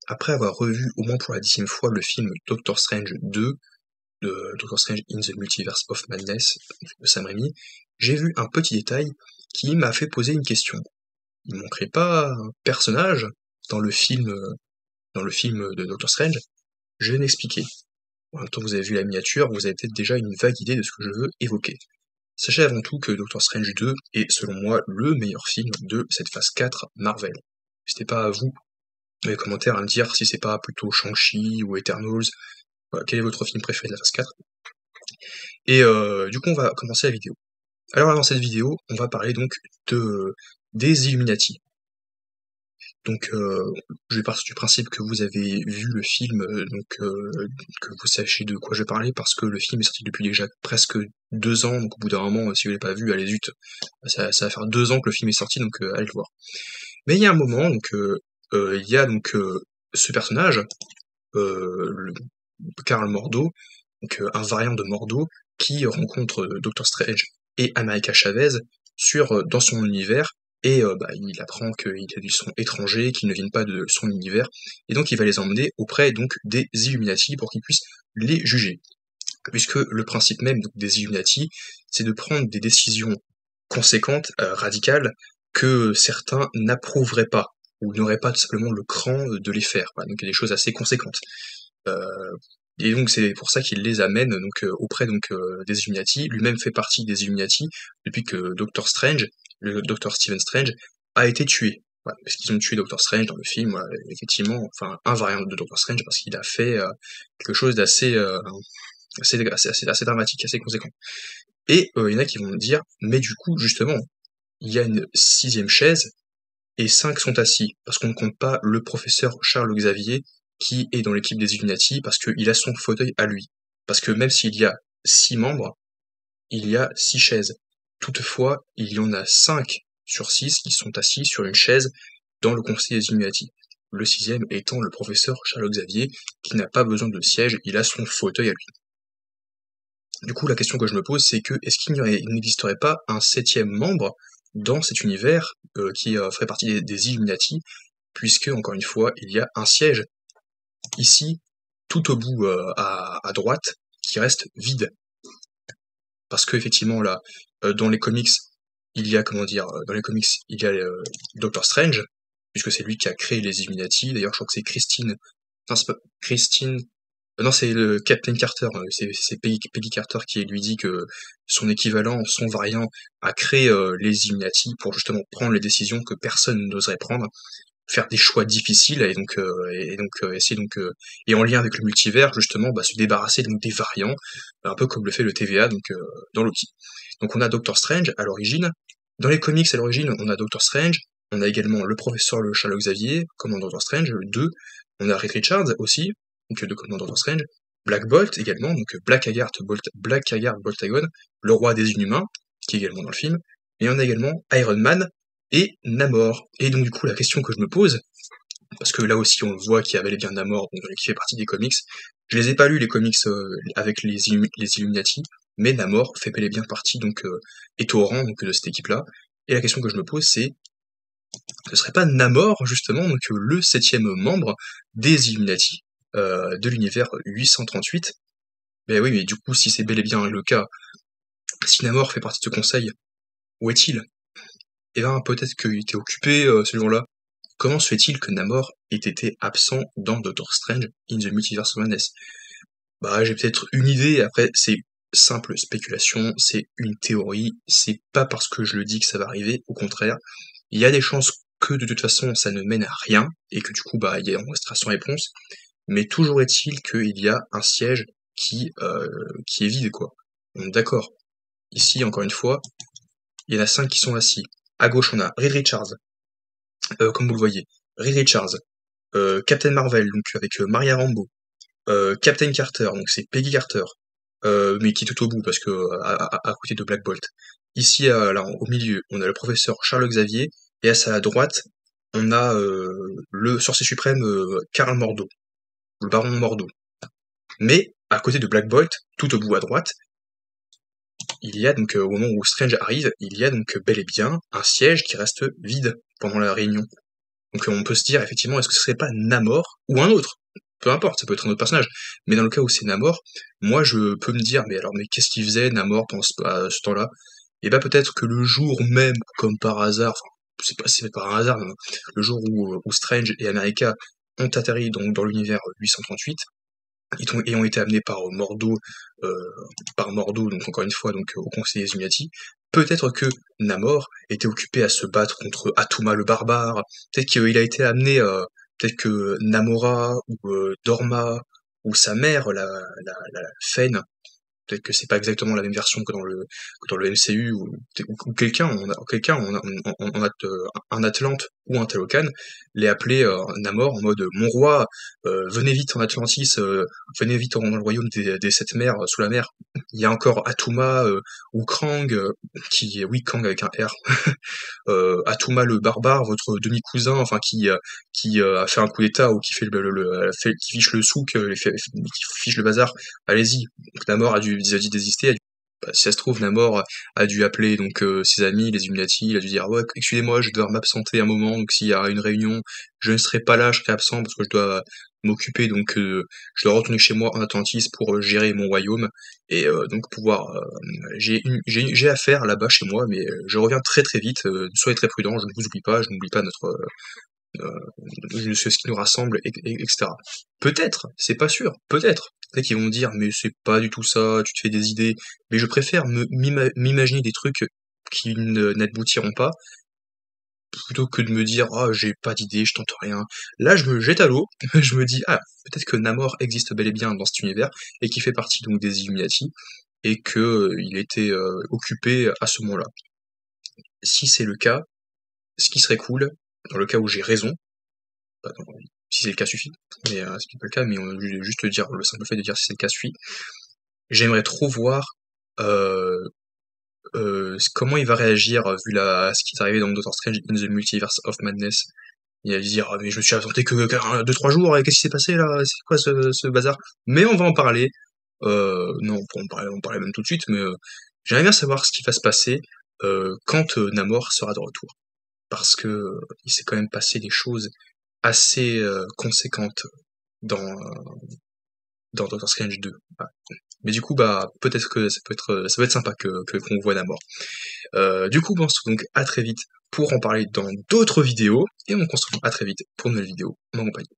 après avoir revu au moins pour la 10e fois le film Doctor Strange 2, de Doctor Strange in the Multiverse of Madness de Sam Raimi, j'ai vu un petit détail qui m'a fait poser une question. Il manquerait pas un personnage dans le film de Doctor Strange? Je vais m'expliquer. En même temps, vous avez vu la miniature, vous avez peut-être déjà une vague idée de ce que je veux évoquer. Sachez avant tout que Doctor Strange 2 est, selon moi, le meilleur film de cette phase 4 Marvel. N'hésitez pas à vous, dans les commentaires, à me dire si c'est pas plutôt Shang-Chi ou Eternals. Voilà, quel est votre film préféré de la phase 4? Et du coup, on va commencer la vidéo. Alors, dans cette vidéo, on va parler donc des Illuminati. Donc, je vais partir du principe que vous avez vu le film, que vous sachiez de quoi je vais parler, parce que le film est sorti depuis déjà presque 2 ans, donc au bout d'un moment, si vous l'avez pas vu, allez zut, ça va faire 2 ans que le film est sorti, donc allez le voir. Mais il y a un moment, donc il y a donc ce personnage, Karl Mordo, donc un variant de Mordo, qui rencontre Doctor Strange et America Chavez dans son univers, et il apprend qu'ils sont étrangers, qu'ils ne viennent pas de son univers, et donc il va les emmener auprès donc des Illuminati pour qu'ils puissent les juger. Puisque le principe même donc, des Illuminati, c'est de prendre des décisions conséquentes, radicales, que certains n'approuveraient pas, ou n'auraient pas tout simplement le cran de les faire. Voilà, donc il y a des choses assez conséquentes. Euh, et donc c'est pour ça qu'il les amène donc auprès donc des Illuminati. Lui-même fait partie des Illuminati depuis que Doctor Strange, le Docteur Stephen Strange, a été tué. Voilà, parce qu'ils ont tué Doctor Strange dans le film, voilà, effectivement, enfin un variant de Doctor Strange parce qu'il a fait quelque chose d'assez assez dramatique, assez conséquent. Et il y en a qui vont me dire, mais du coup justement, il y a une 6e chaise et 5 sont assis, parce qu'on ne compte pas le professeur Charles Xavier, qui est dans l'équipe des Illuminati, parce qu'il a son fauteuil à lui. Parce que même s'il y a 6 membres, il y a 6 chaises. Toutefois, il y en a 5 sur 6 qui sont assis sur une chaise dans le conseil des Illuminati. Le 6e étant le professeur Charles Xavier, qui n'a pas besoin de siège, il a son fauteuil à lui. Du coup, la question que je me pose, c'est que est-ce qu'il n'existerait pas un 7e membre dans cet univers qui ferait partie des Illuminati, puisque, encore une fois, il y a un siège ici, tout au bout à droite, qui reste vide. Parce que effectivement là, dans les comics, il y a Doctor Strange, puisque c'est lui qui a créé les Illuminati. D'ailleurs, je crois que c'est Christine. Enfin, c'est pas Christine. Non, c'est le Captain Carter. C'est Peggy Carter qui lui dit que son équivalent, son variant, a créé les Illuminati pour justement prendre les décisions que personne n'oserait prendre, faire des choix difficiles essayer et en lien avec le multivers justement se débarrasser donc des variants, un peu comme le fait le TVA dans Loki. Donc on a Doctor Strange à l'origine. Dans les comics à l'origine, on a Doctor Strange, on a également le professeur le Charles Xavier, comme dans Doctor Strange, le 2, on a Reed Richards aussi, comme dans Doctor Strange, Black Bolt également, donc Black Haggard Boltagon, le roi des Inhumains, qui est également dans le film, et on a également Iron Man et Namor. Et donc du coup la question que je me pose, parce que là aussi on le voit qu'il y a bel et bien Namor, qui fait partie des comics, je les ai pas lus les comics avec les Illuminati, mais Namor fait bel et bien partie est au rang de cette équipe-là. Et la question que je me pose c'est, ce serait pas Namor justement le 7e membre des Illuminati de l'univers 838? Ben oui, mais du coup si c'est bel et bien le cas, si Namor fait partie de ce conseil, où est-il? Eh ben peut-être qu'il était occupé ce jour-là. Comment se fait-il que Namor ait été absent dans Doctor Strange in the Multiverse of Madness? Bah j'ai peut-être une idée, après c'est simple spéculation, c'est une théorie, c'est pas parce que je le dis que ça va arriver, au contraire, il y a des chances que de toute façon ça ne mène à rien, et que du coup on restera sans réponse, mais toujours est-il qu'il y a un siège qui est vide quoi. Donc d'accord, ici encore une fois, il y en a 5 qui sont assis. À gauche on a Reed Richards, comme vous le voyez, Reed Richards, Captain Marvel, donc avec Maria Rambeau, Captain Carter, donc c'est Peggy Carter, mais qui est tout au bout parce que à côté de Black Bolt. Ici, là, au milieu, on a le professeur Charles Xavier, et à sa droite, on a le sorcier suprême Karl Mordo, le baron Mordo. Mais à côté de Black Bolt, tout au bout à droite, il y a donc au moment où Strange arrive, il y a donc bel et bien un siège qui reste vide pendant la réunion. Donc on peut se dire effectivement, est-ce que ce serait pas Namor ou un autre? Peu importe, ça peut être un autre personnage. Mais dans le cas où c'est Namor, moi je peux me dire, mais alors mais qu'est-ce qu'il faisait Namor pendant à ce temps-là? Et bah peut-être que le jour même, comme par hasard, enfin, c'est pas un hasard, non, le jour où Strange et America ont atterri donc dans l'univers 838, et ont été amenés euh, par Mordo, donc encore une fois donc au Conseil des Illuminati. Peut-être que Namor était occupé à se battre contre Atuma le barbare. Peut-être qu'il a été amené, peut-être que Namora ou Dorma ou sa mère, la Fane, peut-être que c'est pas exactement la même version que dans le MCU ou un Atlante ou un Talocan l'ait appelé Namor en mode mon roi, venez vite en Atlantis, venez vite dans le royaume des sept mers sous la mer. Il y a encore Atuma ou Krang oui Krang avec un R, Atuma le barbare, votre demi-cousin, enfin qui a fait un coup d'état ou qui fait qui fiche le souk, qui fiche le bazar. Allez-y, donc Namor a dû désister. Bah, si ça se trouve, Namor a dû appeler donc ses amis, les Illuminati, il a dû dire ouais, excusez-moi, je dois m'absenter un moment, donc s'il y a une réunion, je ne serai pas là, je serai absent parce que je dois m'occuper, donc je dois retourner chez moi en Atlantis pour gérer mon royaume et donc pouvoir j'ai affaire là-bas chez moi, mais je reviens très très vite. Soyez très prudents, je ne vous oublie pas, je n'oublie pas notre ce qui nous rassemble, etc. Peut-être, c'est pas sûr, peut-être. Peut-être qu'ils vont me dire, mais c'est pas du tout ça, tu te fais des idées. Mais je préfère m'imaginer des trucs qui n'aboutiront pas, plutôt que de me dire, ah, j'ai pas d'idée, je tente rien. Là, je me jette à l'eau, je me dis, ah, peut-être que Namor existe bel et bien dans cet univers, et qui fait partie donc des Illuminati, et que il était occupé à ce moment-là. Si c'est le cas, ce qui serait cool, dans le cas où j'ai raison, bah, si c'est le cas suffit, mais ce qui n'est pas le cas, mais juste dire, le simple fait de dire si c'est le cas suffit, j'aimerais trop voir euh, comment il va réagir vu ce qui est arrivé dans Doctor Strange in the Multiverse of Madness. Il va lui dire ah, mais je me suis absenté que 2-3 jours, et qu'est-ce qui s'est passé là? C'est quoi ce bazar? Mais on va en parler. Non, on parler même tout de suite, mais j'aimerais bien savoir ce qui va se passer quand Namor sera de retour. Parce que il s'est quand même passé des choses assez conséquentes dans, dans Doctor Strange 2. Voilà. Mais du coup, bah, peut-être que ça peut être sympa qu'on voit Namor. Du coup, on se retrouve donc à très vite pour en parler dans d'autres vidéos, et on se retrouve à très vite pour une nouvelle vidéo en ma compagnie.